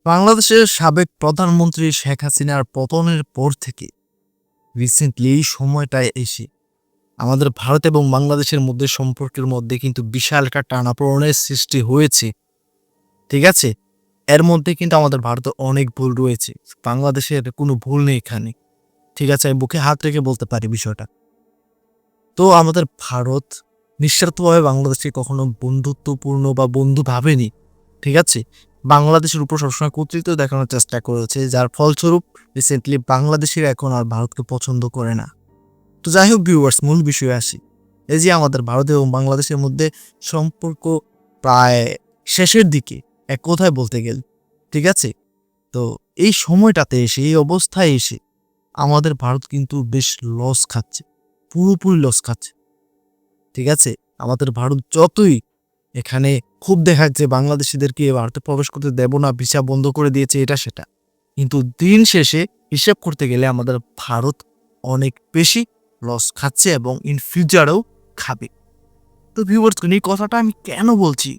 বাংলাদেশের সাবেক প্রধানমন্ত্রী শেখ হাসিনার পতনের পর থেকে রিসেন্টলি এই সময়টায় এসে আমাদের ভারত এবং বাংলাদেশের মধ্যে সম্পর্কের মধ্যে কিন্তু বিশাল একটা টানাপোড়েনের সৃষ্টি হয়েছে। ঠিক আছে? এর মধ্যে কিন্তু আমাদের ভারতে অনেক ভুল রয়েছে। বাংলাদেশের কোনো ভুল নেই এখানে। ঠিক আছে? আমি বুকে হাত রেখে বলতে পারি বিষয়টা। তো আমাদের ভারত নিঃস্বার্থভাবে বাংলাদেশকে কখনো বন্ধুত্বপূর্ণ বা বন্ধু ভাবেনি। ঠিক আছে? বাংলাদেশের উপর সবসময় কর্তৃত্ব দেখানোর চেষ্টা করেছে, যার ফলস্বরূপ রিসেন্টলি বাংলাদেশিরা এখন আর ভারতকে পছন্দ করে না। তো যাই হোক ভিউয়ার্স, মূল বিষয়ে আসি। এই যে আমাদের ভারত এবং বাংলাদেশের মধ্যে সম্পর্ক প্রায় শেষের দিকে এক কথায় বলতে গেলে। ঠিক আছে? তো এই সময়টাতে এসে, এই অবস্থায় এসে আমাদের ভারত কিন্তু বেশ লস খাচ্ছে। পুরোপুরি লস খাচ্ছে। ঠিক আছে? আমাদের ভারত যতই এখানে খুব দেখাচ্ছে বাংলাদেশিদেরকে ভারতে প্রবেশ করতে দেব না, ভিসা বন্ধ করে দিয়েছে এটা সেটা। কিন্তু দিন শেষে হিসাব করতে গেলে আমাদের ভারত অনেক বেশি লস খাচ্ছে এবং ইন ফিউচারেও খাবে। তো ভিউয়ার্স, এই কথাটা আমি কেন বলছি,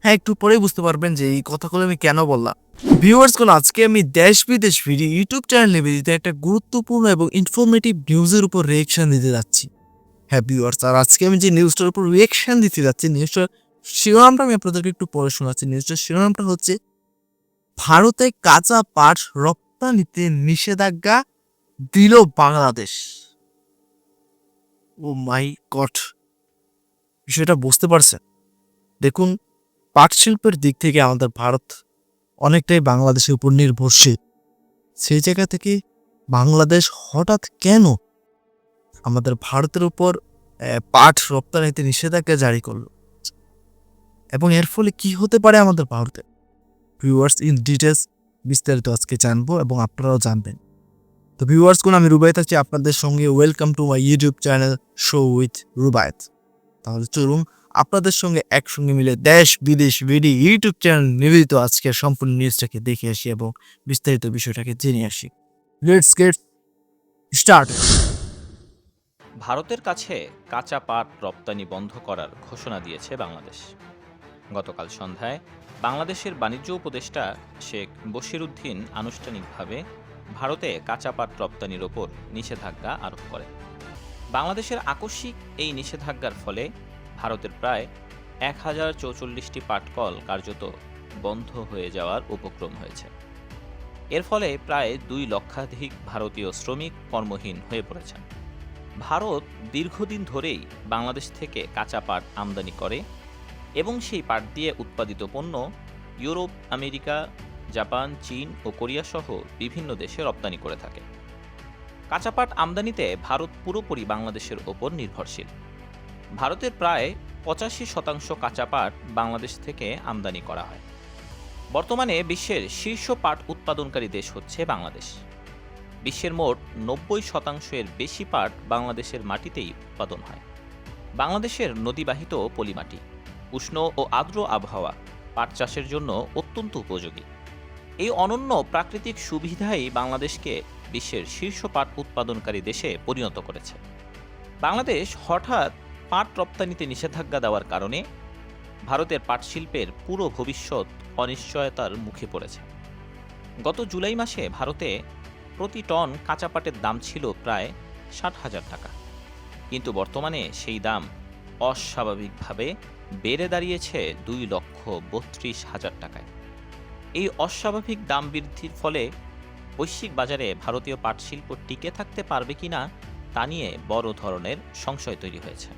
হ্যাঁ একটু পরেই বুঝতে পারবেন যে এই কথাগুলো আমি কেন বললাম। ভিউয়ার্স, আজকে আমি দেশ বিদেশ ভিডিও ইউটিউব চ্যানেল নিবেদিত একটা গুরুত্বপূর্ণ এবং ইনফরমেটিভ নিউজের উপর রিয়েকশন দিতে যাচ্ছি। হ্যাঁ ভিউয়ার্স, আর আজকে আমি যে নিউজটার উপর রিয়েকশন দিতে যাচ্ছি, নিউজটার শিরোনামটা আমি আপনাদেরকে একটু পরে শোনাচ্ছি। নিউজটার শিরোনামটা হচ্ছে, ভারতে কাঁচা পাট রপ্তানিতে নিষেধাজ্ঞা দিল বাংলাদেশ। ও মাই গড, বিষয়টা বুঝতে পারছেন? দেখুন, পাট শিল্পের দিক থেকে আমাদের ভারত অনেকটাই বাংলাদেশের উপর নির্ভরশীল। সেই জায়গা থেকে বাংলাদেশ হঠাৎ কেন আমাদের ভারতের উপর পাট রপ্তানিতে নিষেধাজ্ঞা জারি করলো, এবং এর ফলে কি হতে পারে আমাদের ভারতে? ভিউয়ার্স, ইন ডিটেলস বিস্তারিত আজকে জানবো এবং আপনারাও জানবেন। তো ভিউয়ার্স, আমি রুবায়েত আছি আপনাদের সঙ্গে। Welcome to my YouTube channel show with Rubayet. তাহলে চলুন আপনাদের সঙ্গে একসঙ্গে মিলে দেশ বিদেশ ভিডিও ইউটিউব চ্যানেল নিবেদিত আজকের সম্পূর্ণ নিউজটাকে দেখে আসি এবং বিস্তারিত বিষয়টাকে জেনে আসি। Let's get start. ভারতের কাছে কাঁচা পাট রপ্তানি বন্ধ করার ঘোষণা দিয়েছে বাংলাদেশ। গতকাল সন্ধ্যায় বাংলাদেশের বাণিজ্য উপদেষ্টা শেখ বশিরউদ্দিন আনুষ্ঠানিকভাবে ভারতে কাঁচা পাট রপ্তানির ওপর নিষেধাজ্ঞা আরোপ করেন। বাংলাদেশের আকস্মিক এই নিষেধাজ্ঞার ফলে ভারতের প্রায় 1044টি পাটকল কার্যত বন্ধ হয়ে যাওয়ার উপক্রম হয়েছে। এর ফলে প্রায় 2 লক্ষাধিক ভারতীয় শ্রমিক কর্মহীন হয়ে পড়েছেন। ভারত দীর্ঘদিন ধরেই বাংলাদেশ থেকে কাঁচা পাট আমদানি করে এবং সেই পাট দিয়ে উৎপাদিত পণ্য ইউরোপ, আমেরিকা, জাপান, চীন ও কোরিয়া সহ বিভিন্ন দেশে রপ্তানি করে থাকে। কাঁচা পাট আমদানিতে ভারত পুরোপুরি বাংলাদেশের ওপর নির্ভরশীল। ভারতের প্রায় 85% কাঁচা পাট বাংলাদেশ থেকে আমদানি করা হয়। বর্তমানে বিশ্বের শীর্ষ পাট উৎপাদনকারী দেশ হচ্ছে বাংলাদেশ। বিশ্বের মোট 90%-এর বেশি পাট বাংলাদেশের মাটিতেই উৎপাদন হয়। বাংলাদেশের নদীবাহিত পলিমাটি, উষ্ণ ও আর্দ্র আবহাওয়া পাট চাষের জন্য অত্যন্ত উপযোগী। এই অনন্য প্রাকৃতিক সুবিধাই বাংলাদেশকে বিশ্বের শীর্ষ পাট উৎপাদনকারী দেশে পরিণত করেছে। বাংলাদেশ হঠাৎ পাট রপ্তানিতে নিষেধাজ্ঞা দেওয়ার কারণে ভারতের পাট শিল্পের পুরো ভবিষ্যৎ অনিশ্চয়তার মুখে পড়েছে। গত জুলাই মাসে ভারতে প্রতি টন কাঁচা পাটের দাম ছিল প্রায় 60,000 টাকা, কিন্তু বর্তমানে সেই দাম অস্বাভাবিকভাবে বেড়ে দাঁড়িয়েছে 2,32,000 টাকায়। এই অস্বাভাবিক দাম বৃদ্ধির ফলে বৈশ্বিক বাজারে ভারতীয় পাট শিল্প টিকে থাকতে পারবে কিনা তা নিয়ে বড় ধরনের সংশয় তৈরি হয়েছে।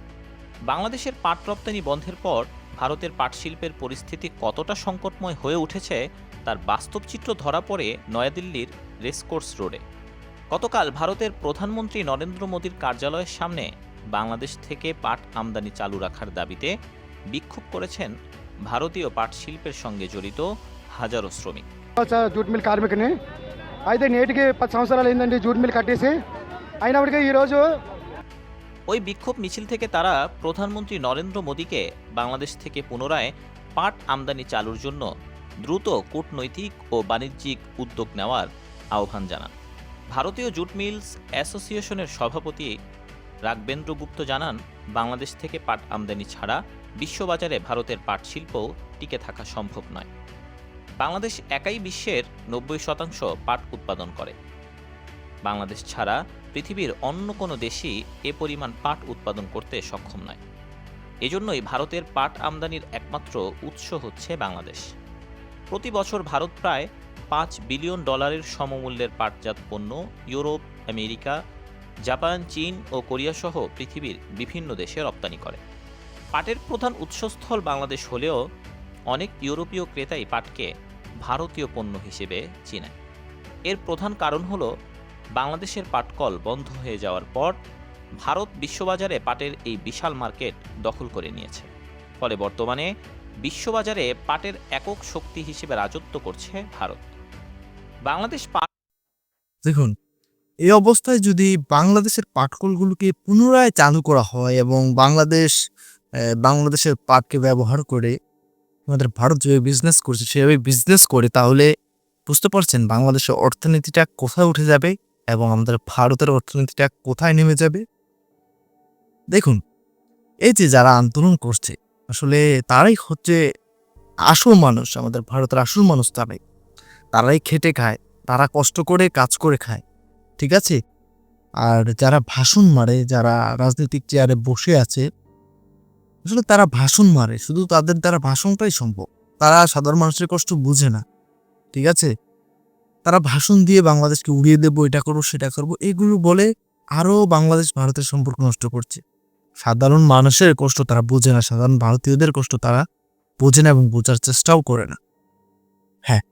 বাংলাদেশের পাট রপ্তানি বন্ধের পর ভারতের পাট শিল্পের পরিস্থিতি কতটা সংকটময় হয়ে উঠেছে তার বাস্তব চিত্র ধরা পড়ে নয়াদিল্লির রেসকোর্স রোডে। গতকাল ভারতের প্রধানমন্ত্রী নরেন্দ্র মোদীর কার্যালয়ের সামনে বাংলাদেশ থেকে পাট আমদানি চালু রাখার দাবিতে বিক্ষোভ করেছেন ভারতীয় পাট শিল্পের সঙ্গে জড়িত হাজারো শ্রমিক। జూట్ మిల్ కార్మికుని అయితే నేటికి 10 సంవత్సరాలు అయిందండి జూట్ మిల్ కట్టేసి అయినప్పటికీ ఈరోజు ওই বিক্ষোভ মিছিল থেকে তারা প্রধানমন্ত্রী নরেন্দ্র মোদীকে বাংলাদেশ থেকে পুনরায় পাট আমদানি চালুর জন্য দ্রুত কূটনৈতিক ও বাণিজ্যিক উদ্যোগ নেওয়ার আহ্বান জানান। ভারতীয় জুট মিলস অ্যাসোসিয়েশনের সভাপতি রাঘবেন্দ্র গুপ্ত জানান, বাংলাদেশ থেকে পাট আমদানি ছাড়া বিশ্ববাজারে ভারতের পাট শিল্প টিকে থাকা সম্ভব নয়। বাংলাদেশ একাই বিশ্বের 90% পাট উৎপাদন করে। বাংলাদেশ ছাড়া পৃথিবীর অন্য কোনো দেশই এ পরিমাণ পাট উৎপাদন করতে সক্ষম নয়। এজন্যই ভারতের পাট আমদানির একমাত্র উৎস হচ্ছে বাংলাদেশ। প্রতি বছর ভারত প্রায় $5 বিলিয়ন সমমূল্যের পাটজাত পণ্য ইউরোপ, আমেরিকা, জাপান, চীন ও কোরিয়া সহ পৃথিবীর বিভিন্ন দেশে রপ্তানি করে। পাটের প্রধান উৎসস্থল বাংলাদেশ হলেও অনেক ইউরোপীয় ক্রেতাই পাটকে ভারতীয় পণ্য হিসেবে চিনে। এর প্রধান কারণ হল বাংলাদেশের পাটকল বন্ধ হয়ে যাওয়ার পর ভারত বিশ্ববাজারে পাটের এই বিশাল মার্কেট দখল করে নিয়েছে। ফলে বর্তমানে বিশ্ববাজারে পাটের একক শক্তি হিসেবে রাজত্ব করছে ভারত। বাংলাদেশ পাট দেখুন, এই অবস্থায় যদি বাংলাদেশের পাটকলগুলোকে পুনরায় চালু করা হয় এবং বাংলাদেশের পাটকে ব্যবহার করে আমাদের ভারত যেভাবে বিজনেস করছে সেভাবে বিজনেস করে, তাহলে বুঝতে পারছেন বাংলাদেশের অর্থনীতিটা কোথায় উঠে যাবে এবং আমাদের ভারতের অর্থনীতিটা কোথায় নেমে যাবে। দেখুন, এই যে যারা আন্দোলন করছে আসলে তারাই হচ্ছে আসল মানুষ, আমাদের ভারতের আসল মানুষ তারাই খেটে খায়, তারা কষ্ট করে কাজ করে খায়, ঠিক আছে। আর যারা ভাষণ মারে, যারা রাজনৈতিক চেয়ারে বসে আছে, আসলে তারা ভাষণ মারে, শুধু তাদের দ্বারা ভাষণটাই সম্ভব। তারা সাধারণ মানুষের কষ্ট বুঝে না, ঠিক আছে। তারা ভাষণ দিয়ে বাংলাদেশকে উড়িয়ে দেবো, এটা করবো সেটা করবো, এগুলো বলে আরো বাংলাদেশ ভারতের সম্পর্ক নষ্ট করছে। সাধারণ মানুষের কষ্ট তারা বোঝে না, সাধারণ ভারতীয়দের কষ্ট তারা বোঝে না এবং বোঝার চেষ্টাও করে না। হ্যাঁ,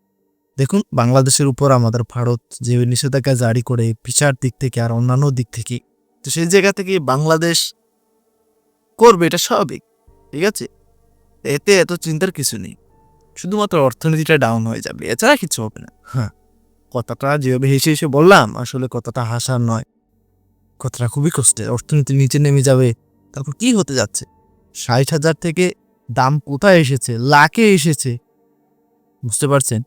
দেখুন, বাংলাদেশের উপর আমাদের ভারত যে নিষেধাজ্ঞা জারি করে ভিসার দিক থেকে আর অন্যান্য দিক থেকে, তো সেই জায়গা থেকে বাংলাদেশ করবে, এটা স্বাভাবিক, ঠিক আছে। এতে এত চিন্তার কিছু নেই, শুধুমাত্র অর্থনীতিটা ডাউন হয়ে যাবে, এছাড়া কিছু হবে না। হ্যাঁ, কথাটা যেভাবে হেসে হেসে বললাম, আসলে কথাটা হাসার নয়, কথাটা খুবই কষ্টের। অর্থনীতি নিচে নেমে যাবে, তারপর কি হতে যাচ্ছে? 60,000 থেকে দাম কোথায় এসেছে, লাখে এসেছে, বুঝতে পারছেন।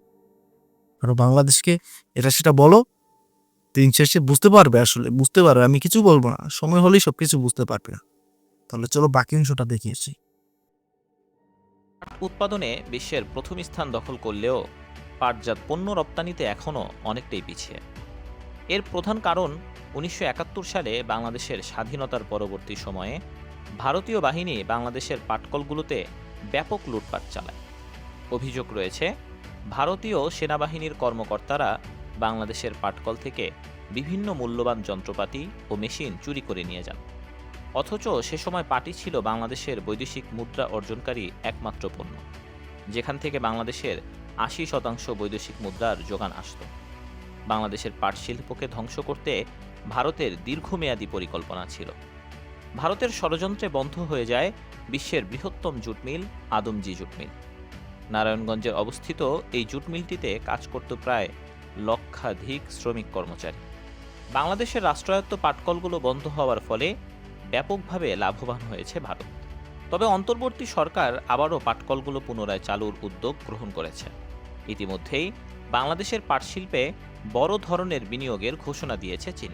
আর বাংলাদেশকে এটা সেটা বলো, দিন শেষে বুঝতে পারবে, আসলে বুঝতে পারবে। আমি কিছু বলবো না, সময় হলেই সবকিছু বুঝতে পারবে না। তাহলে চলো বাকি অংশটা দেখিয়েছি। পাট উৎপাদনে বিশ্বের প্রথম স্থান দখল করলেও পাটজাত পণ্য রপ্তানিতে এখনও অনেকটাই পিছিয়ে। এর প্রধান কারণ 1971 সালে বাংলাদেশের স্বাধীনতার পরবর্তী সময়ে ভারতীয় বাহিনী বাংলাদেশের পাটকলগুলোতে ব্যাপক লুটপাট চালায়। অভিযোগ রয়েছে, ভারতীয় সেনাবাহিনীর কর্মকর্তারা বাংলাদেশের পাটকল থেকে বিভিন্ন মূল্যবান যন্ত্রপাতি ও মেশিন চুরি করে নিয়ে যান। অথচ সে সময় পাটই ছিল বাংলাদেশের বৈদেশিক মুদ্রা অর্জনকারী একমাত্র পণ্য, যেখান থেকে বাংলাদেশের 80% বৈদেশিক মুদ্রার যোগান আসত। বাংলাদেশের পাট শিল্পকে ধ্বংস করতে ভারতের দীর্ঘমেয়াদী পরিকল্পনা ছিল। ভারতের ষড়যন্ত্রে বন্ধ হয়ে যায় বিশ্বের বৃহত্তম jute mill Adamjee jute mill. নারায়ণগঞ্জের অবস্থিত এই জুট মিলটিতে কাজ করত প্রায় লক্ষাধিক শ্রমিক কর্মচারী। বাংলাদেশের রাষ্ট্রায়ত্ত পাটকলগুলো বন্ধ হওয়ার ফলে ব্যাপকভাবে লাভবান হয়েছে ভারত। তবে অন্তর্বর্তী সরকার আবারও পাটকলগুলো পুনরায় চালুর উদ্যোগ গ্রহণ করেছে। ইতিমধ্যেই বাংলাদেশের পাট শিল্পে বড় ধরনের বিনিয়োগের ঘোষণা দিয়েছে চীন।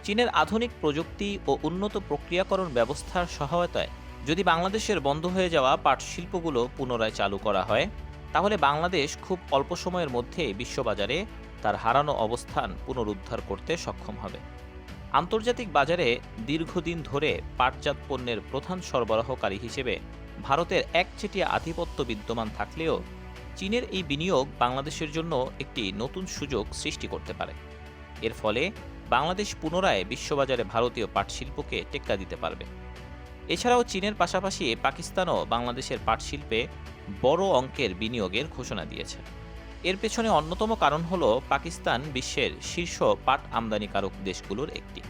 চীনের আধুনিক প্রযুক্তি ও উন্নত প্রক্রিয়াকরণ ব্যবস্থার সহায়তায় যদি বাংলাদেশের বন্ধ হয়ে যাওয়া পাট শিল্পগুলো পুনরায় চালু করা হয়, তাহলে বাংলাদেশ খুব অল্প সময়ের মধ্যে বিশ্ববাজারে তার হারানো অবস্থান পুনরুদ্ধার করতে সক্ষম হবে। আন্তর্জাতিক বাজারে দীর্ঘদিন ধরে পাটজাত পণ্যের প্রধান সরবরাহকারী হিসেবে ভারতের একচেটিয়া আধিপত্য বিদ্যমান থাকলেও চীনের এই বিনিয়োগ বাংলাদেশের জন্য একটি নতুন সুযোগ সৃষ্টি করতে পারে। এর ফলে বাংলাদেশ পুনরায় বিশ্ববাজারে ভারতীয় পাট শিল্পকে টেক্কা দিতে পারবে। এছাড়াও চীনের পাশাপাশি পাকিস্তানও বাংলাদেশের পাট শিল্পে বড় অঙ্কের বিনিয়োগের ঘোষণা দিয়েছে। এর পেছনে অন্যতম কারণ হল পাকিস্তান বিশ্বের শীর্ষ পাট আমদানিকারক দেশগুলোর একটি।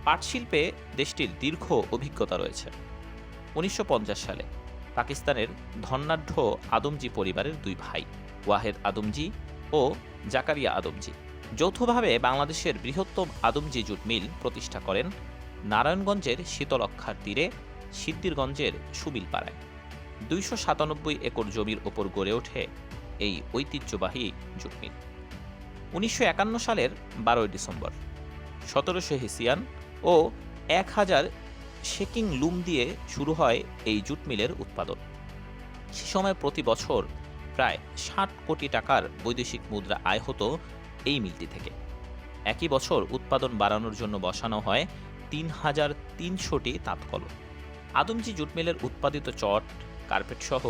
পাট শিল্পে দেশটির দীর্ঘ অভিজ্ঞতা রয়েছে। 1950 সালে পাকিস্তানের ধন্যাঢ্য আদমজী পরিবারের দুই ভাই ওয়াহেদ আদমজী ও জাকারিয়া আদমজী যৌথভাবে বাংলাদেশের বৃহত্তম আদমজী জুট মিল প্রতিষ্ঠা করেন নারায়ণগঞ্জের শীতলক্ষার তীরে সিদ্দিরগঞ্জের সুবিলপাড়ায়। 297 একর জমির ওপর গড়ে ওঠে এই ঐতিহ্যবাহী জুট মিল। 1951 সালের 12 ডিসেম্বর 1700 হেসিয়ান ও 1000 শেকিং লুম দিয়ে শুরু হয় এই জুট মিলের উৎপাদন। সে সময় প্রতি বছর প্রায় ৬০ কোটি টাকার বৈদেশিক মুদ্রা আয় হতো এই মিলটি থেকে। একই বছর উৎপাদন বাড়ানোর জন্য বসানো হয় ৩,৩০০টি তাঁতকল। আদমজী জুট মিলের উৎপাদিত চট, কার্পেট সহ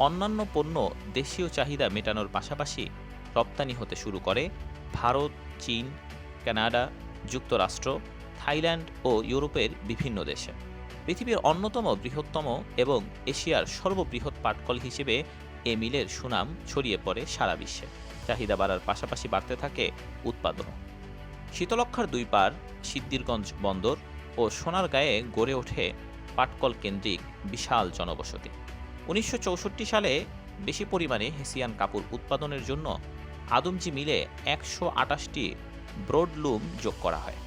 অন্যান্য পণ্য দেশীয় চাহিদা মেটানোর পাশাপাশি রপ্তানি হতে শুরু করে ভারত, চীন, কানাডা, যুক্তরাষ্ট্র, থাইল্যান্ড ও ইউরোপের বিভিন্ন দেশে। পৃথিবীর অন্যতম বৃহত্তম এবং এশিয়ার সর্ববৃহৎ পাটকল হিসেবে এ মিলের সুনাম ছড়িয়ে পড়ে সারা বিশ্বে। চাহিদা বাড়ার পাশাপাশি বাড়তে থাকে উৎপাদনও। শীতলক্ষ্যার দুই পার, সিদ্ধিরগঞ্জ বন্দর ও সোনারগাঁয়ে গড়ে ওঠে পাটকল কেন্দ্রিক বিশাল জনবসতি। ১৯৬৪ সালে বেশি পরিমাণে হেসিয়ান কাপড় উৎপাদনের জন্য আদমজী মিলে ১২৮টি ব্রডলুম যোগ করা হয়।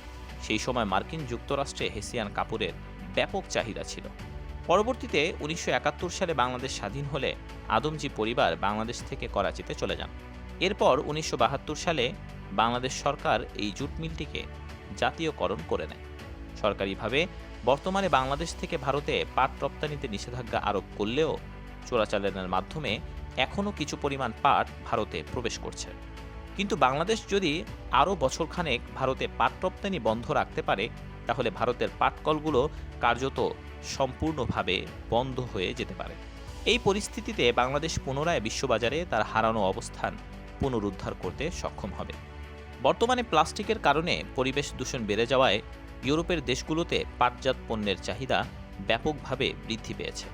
সেই সময় মার্কিন যুক্তরাষ্ট্রে হেসিয়ান কাপড়ের ব্যাপক চাহিদা ছিল। পরবর্তীতে ১৯৭১ সালে বাংলাদেশ স্বাধীন হলে আদমজী পরিবার বাংলাদেশ থেকে করাচিতে চলে যান। এরপর ১৯৭২ সালে বাংলাদেশ সরকার এই জুট মিলটিকে জাতীয়করণ করে নেয়। সরকারিভাবে বর্তমানে বাংলাদেশ থেকে ভারতে পাট রপ্তানিতে নিষেধাজ্ঞা আরোপ করলেও চোরাচালানের মাধ্যমে এখনও কিছু পরিমাণ পাট ভারতে প্রবেশ করছে। কিন্তু বাংলাদেশ যদি আরও বছরখানেক ভারতে পাট রপ্তানি বন্ধ রাখতে পারে, তাহলে ভারতের পাটকলগুলো কার্যত সম্পূর্ণভাবে বন্ধ হয়ে যেতে পারে। এই পরিস্থিতিতে বাংলাদেশ পুনরায় বিশ্ববাজারে তার হারানো অবস্থান পুনরুদ্ধার করতে সক্ষম হবে। বর্তমানে প্লাস্টিকের কারণে পরিবেশ দূষণ বেড়ে যাওয়ায় ইউরোপের দেশগুলোতে পাটজাত পণ্যের চাহিদা ব্যাপকভাবে বৃদ্ধি পেয়েছে।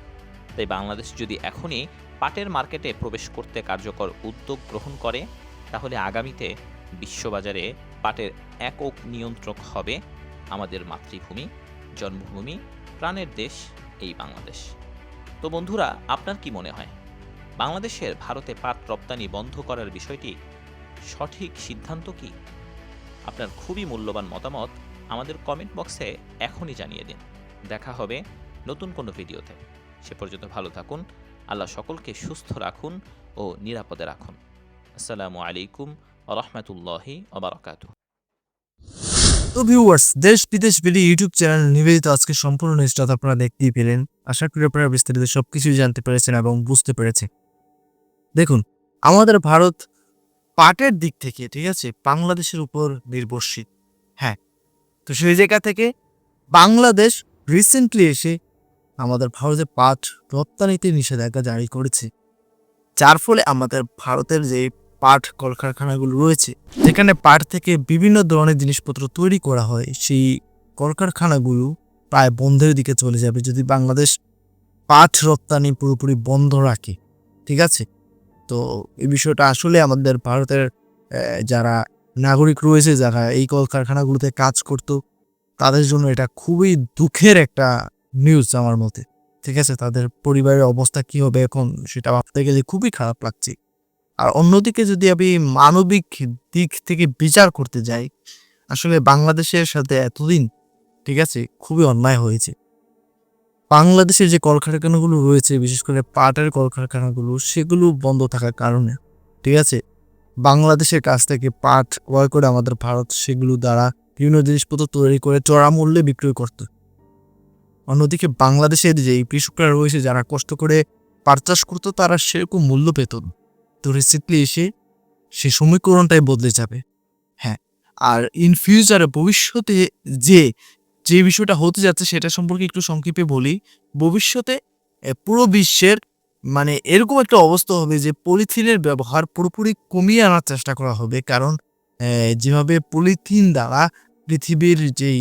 তাই বাংলাদেশ যদি এখনই পাটের মার্কেটে প্রবেশ করতে কার্যকর উদ্যোগ গ্রহণ করে, তাহলে আগামীতে বিশ্ববাজারে পাটের একক নিয়ন্ত্রক হবে আমাদের মাতৃভূমি, জন্মভূমি, প্রাণের দেশ এই বাংলাদেশ। তো বন্ধুরা, আপনার কি মনে হয় বাংলাদেশের ভারতে পাট রপ্তানি বন্ধ করার বিষয়টি সঠিক সিদ্ধান্ত কি? আপনার খুবই মূল্যবান মতামত আমাদের কমেন্ট বক্সে এখনই জানিয়ে দিন। দেখা হবে নতুন কোনো ভিডিওতে। সে পর্যন্ত ভালো থাকুন। আল্লাহ সকলকে সুস্থ রাখুন ও নিরাপদে রাখুন। আসসালামু আলাইকুম ওয়া রাহমাতুল্লাহি ওয়া বারাকাতুহু। তো ভিউয়ার্স, দেশ বিদেশ বিডি ইউটিউব চ্যানেল নিবেদিত আজকে সম্পূর্ণ নিউজটা আপনারা দেখতেই পেলেন। আশা করি আপনারা বিস্তারিত সবকিছুই জানতে পেরেছেন এবং বুঝতে পেরেছেন। দেখুন, আমাদের ভারত পাটের দিক থেকে, ঠিক আছে, বাংলাদেশের উপর নির্ভরশীল। হ্যাঁ, তো সেই জায়গা থেকে বাংলাদেশ রিসেন্টলি এসে আমাদের ভারতে পাট রপ্তানিতে নিষেধাজ্ঞা জারি করেছে, যার ফলে আমাদের ভারতের যে পাট কলকারখানাগুলো রয়েছে, যেখানে পাট থেকে বিভিন্ন ধরনের জিনিসপত্র তৈরি করা হয়, সেই কলকারখানাগুলো প্রায় বন্ধের দিকে চলে যাবে যদি বাংলাদেশ পাট রপ্তানি পুরোপুরি বন্ধ রাখে। ঠিক আছে, তো এই বিষয়টা আসলে আমাদের ভারতের যারা নাগরিক রয়েছে, যারা এই কলকারখানাগুলোতে কাজ করত, তাদের জন্য এটা খুবই দুঃখের একটা নিউজ আমার মতে। ঠিক আছে, তাদের পরিবারের অবস্থা কি হবে এখন সেটা ভাবতে গেলে খুবই খারাপ লাগছে। আর অন্যদিকে যদি আমি মানবিক দিক থেকে বিচার করতে যাই, আসলে বাংলাদেশের সাথে এতদিন, ঠিক আছে, খুবই অন্যায় হয়েছে। বাংলাদেশের যে কলকারখানাগুলো রয়েছে, বিশেষ করে পাটের কলকারখানাগুলো, সেগুলো বন্ধ থাকার কারণে, ঠিক আছে, বাংলাদেশের কাছ থেকে পাট ক্রয় করে আমাদের ভারত সেগুলো দ্বারা বিভিন্ন জিনিসপত্র তৈরি করে চড়া মূল্যে বিক্রয় করত। অন্যদিকে বাংলাদেশের যে কৃষকরা রয়েছে, যারা কষ্ট করে পাট চাষ করতো, তারা সেরকম মূল্য পেত না। তো রিসেন্টলি এসে সে সমীকরণটাই বদলে যাবে। হ্যাঁ, আর ইন ফিউচারে ভবিষ্যতে যে বিষয়টা হতে যাচ্ছে সেটা সম্পর্কে একটু সংক্ষেপে বলি। ভবিষ্যতে পুরো বিশ্বের মানে এরকম একটা অবস্থা হবে যে পলিথিনের ব্যবহার পুরোপুরি কমিয়ে আনার চেষ্টা করা হবে। কারণ যেভাবে পলিথিন দ্বারা পৃথিবীর যেই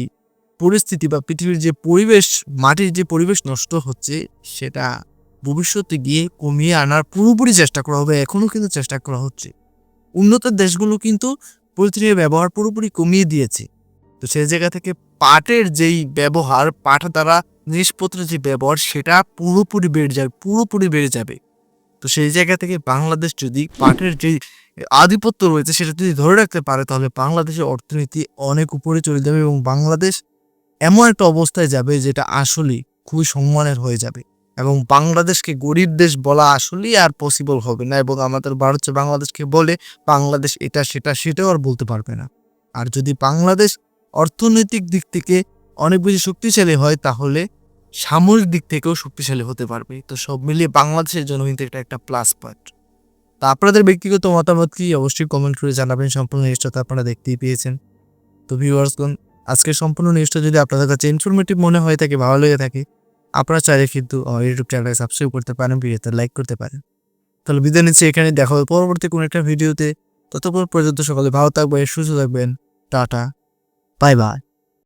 পরিস্থিতি বা পৃথিবীর যে পরিবেশ, মাটির যে পরিবেশ নষ্ট হচ্ছে, সেটা ভবিষ্যতে গিয়ে কমিয়ে আনার পুরোপুরি চেষ্টা করা হবে। এখনও কিন্তু চেষ্টা করা হচ্ছে। উন্নত দেশগুলো কিন্তু পলিথিনের ব্যবহার পুরোপুরি কমিয়ে দিয়েছে। তো সেই জায়গা থেকে পাটের যেই ব্যবহার, পাট দ্বারা জিনিসপত্রের যে ব্যবহার, সেটা পুরোপুরি বেড়ে যাবে। তো সেই জায়গা থেকে বাংলাদেশ যদি পাটের যে আধিপত্য রয়েছে সেটা যদি ধরে রাখতে পারে, তাহলে বাংলাদেশের অর্থনীতি অনেক উপরে চলে যাবে এবং বাংলাদেশ এমন একটা অবস্থায় যাবে যেটা আসলেই খুবই সম্মানের হয়ে যাবে। এবং বাংলাদেশকে গরিব দেশ বলা আসলেই আর পসিবল হবে না। এবং আমাদের ভারত বাংলাদেশকে বলে বাংলাদেশ এটা সেটাও আর বলতে পারবে না। আর যদি বাংলাদেশ অর্থনৈতিক দিক থেকে অনেক বেশি শক্তিশালী হয়, তাহলে সামরিক দিক থেকেও শক্তিশালী হতে পারবে। তো সব মিলিয়ে বাংলাদেশের জন্য কিন্তু এটা একটা প্লাস পয়েন্ট। তা আপনাদের ব্যক্তিগত মতামত কি অবশ্যই কমেন্ট করে জানাবেন। সম্পূর্ণ নিউজটা তো আপনারা দেখতেই পেয়েছেন। তো ভিউয়ার্সগণ, আজকের সম্পূর্ণ নিউজটা যদি আপনাদের কাছে ইনফরমেটিভ মনে হয়ে থাকে, ভালো লেগে থাকে, আপনারা চাইলে কিন্তু আমার ইউটিউব চ্যানেলকে সাবস্ক্রাইব করতে পারেন, ভিডিওতে লাইক করতে পারেন। তাহলে বিদায় নিচ্ছি, এখানে দেখা হবে পরবর্তী কোনো একটা ভিডিওতে। ততক্ষণ পর্যন্ত সকলে ভালো থাকবেন, সুস্থ থাকবেন। Tata, bye bye.